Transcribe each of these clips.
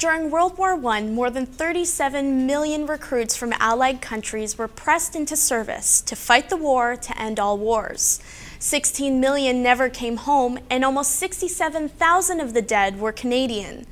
During World War I, more than 37 million recruits from Allied countries were pressed into service to fight the war to end all wars. 16 million never came home, and almost 67,000 of the dead were Canadian.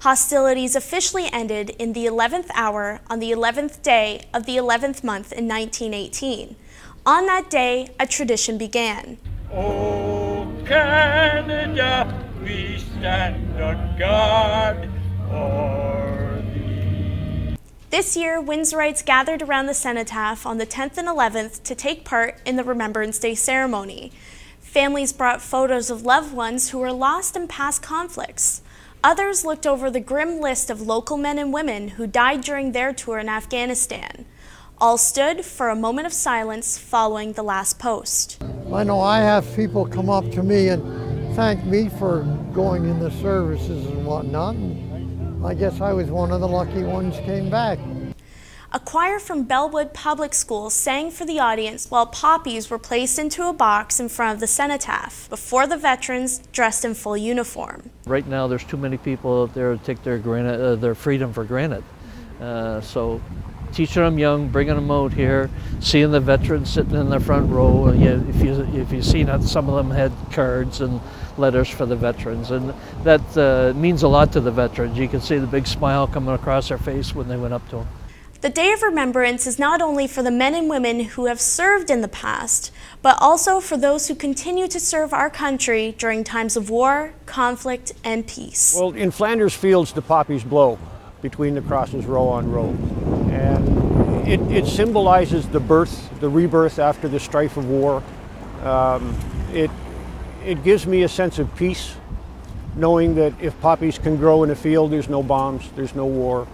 Hostilities officially ended in the 11th hour on the 11th day of the 11th month in 1918. On that day, a tradition began. Oh, Canada, we stand on guard for thee. This year, Windsorites gathered around the Cenotaph on the 10th and 11th to take part in the Remembrance Day ceremony. Families brought photos of loved ones who were lost in past conflicts. Others looked over the grim list of local men and women who died during their tour in Afghanistan. All stood for a moment of silence following the last post. I know I have people come up to me and thank me for going in the services and whatnot. And I guess I was one of the lucky ones came back. A choir from Bellwood Public Schools sang for the audience while poppies were placed into a box in front of the cenotaph before the veterans dressed in full uniform. Right now there's too many people out there who take their freedom for granted. So teaching them young, bringing them out here, seeing the veterans sitting in the front row. If you've seen it, some of them had cards and letters for the veterans, and that means a lot to the veterans. You can see the big smile coming across their face when they went up to them. The Day of Remembrance is not only for the men and women who have served in the past, but also for those who continue to serve our country during times of war, conflict, and peace. Well, in Flanders Fields, the poppies blow between the crosses row on row. And it symbolizes the birth, the rebirth after the strife of war. It gives me a sense of peace, knowing that if poppies can grow in a field, there's no bombs, there's no war.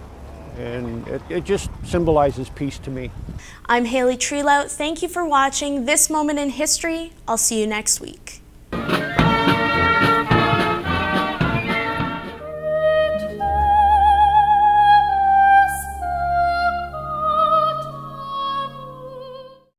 And it just symbolizes peace to me. I'm Hailey Trealout. Thank you for watching This Moment in History. I'll see you next week.